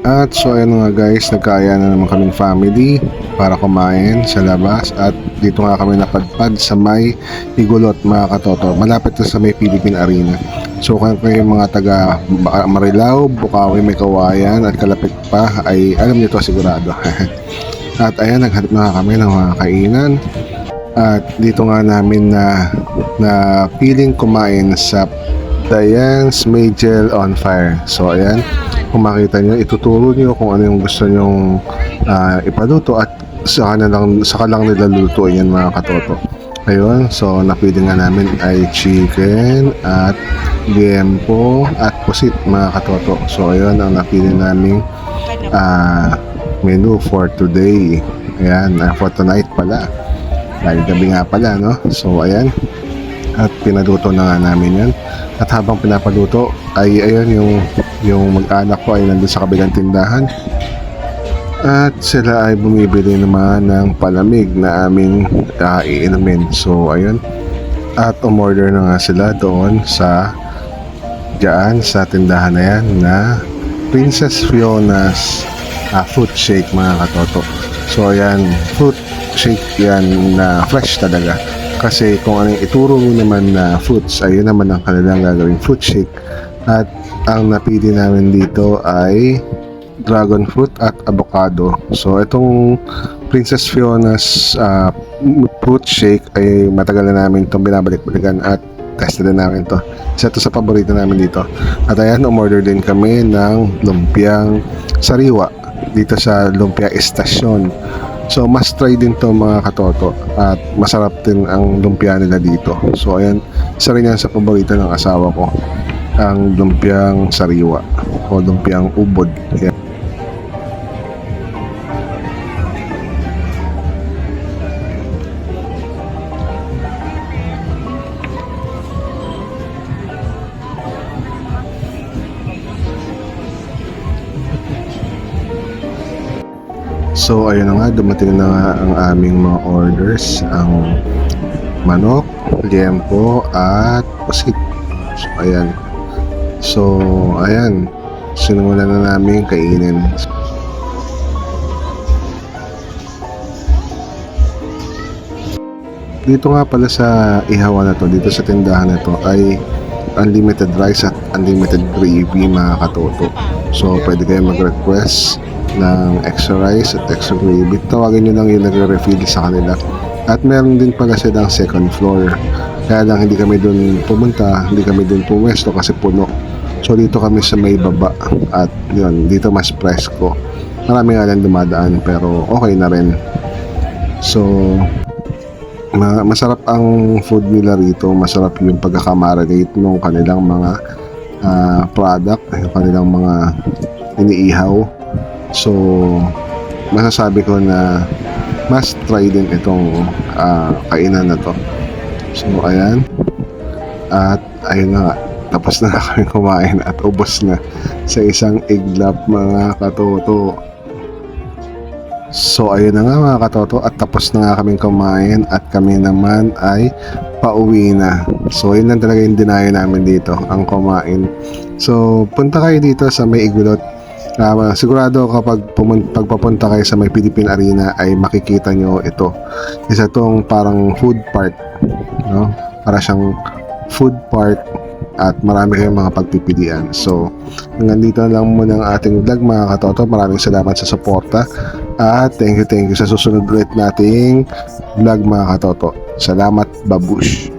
At so ayun nga guys, nagkaaya na naman kaming family para kumain sa labas. At dito nga kami napadpad sa may Igulot mga katoto. Malapit na sa may Philippine Arena. So kung kayo mga taga Marilao, Bukawi, may Kawayan at kalapit pa ay alam niyo to sigurado. At ayan, naghanap na kami ng mga kainan. At dito nga namin na piling kumain sa Diane's Magel on Fire. So ayan, kung makita nyo, ituturo nyo kung ano yung gusto nyong ipaluto at saka lang nila lutuin yan mga katoto. Ayun, so napili nga namin ay chicken at liempo at pusit mga katoto. So ayun ang napili naming menu for today. Ayan, for tonight pala. Dahil gabi nga pala, no? So ayan, at pinaluto na nga namin yan. At habang pinapaluto ay ayun yung mag-anak ko ay nandun sa kabilang tindahan. At sila ay bumibili naman ng palamig na aming iinumin. So ayun, at umorder na nga sila doon sa tindahan na yan na Princess Fiona's fruit shake mga katoto. So ayan, fruit shake yan na fresh talaga. Kasi kung ano yung ituro naman na fruits, ayun naman ang kanilang gagawing fruit shake. At ang napili namin dito ay dragon fruit at avocado. So itong Princess Fiona's fruit shake ay matagal na namin itong binabalik-balikan at tested na namin to. Isa to sa paborito namin dito. At ayan, umorder din kami ng lumpiang sariwa dito sa Lumpia Estasyon. So must try din to mga katoto at masarap din ang lumpia nila dito. So ayan, isa rin yan sa paborito ng asawa ko, ang lumpiang sariwa o lumpiang ubod. Ayan. So ayun na nga, dumating na nga ang aming mga orders, ang manok, liempo at pusit. So ayan. So ayan, sinimulan na namin kainin. Dito nga pala sa ihawan na to, dito sa tindahan na to ay unlimited rice at unlimited gravy mga katoto. So pwede kayo mag-request ng extra rice at extra gravy. Tawagin nyo lang yung nagre-refill sa kanila. At meron din pala silang second floor. Kaya lang hindi kami dun pumunta, hindi kami dun pumwesto kasi puno. So dito kami sa may baba. At yun, dito mas presko. Marami nga lang dumadaan pero okay na rin. So masarap ang food nila rito. Masarap yung pagkakamarinate ng kanilang mga product, yung kanilang mga iniihaw. So masasabi ko na must try din itong kainan na to. So ayan, at ayun na nga, tapos na kami kumain at ubos na sa isang iglap mga katoto. So ayun na nga mga katoto, at tapos na nga kaming kumain at kami naman ay pauwi na. So yun lang talaga yung dinayo namin dito, ang kumain. So punta kayo dito sa may Igulot. Sigurado kapag pagpapunta kayo sa may Philippine Arena ay makikita nyo ito. Isa tong parang food park, no? Para siyang food park at marami kayong mga pagpipilian. So nandito lang muna ang ating vlog mga katoto. Maraming salamat sa suporta at thank you sa susunod ulit nating vlog mga katoto. Salamat, babush.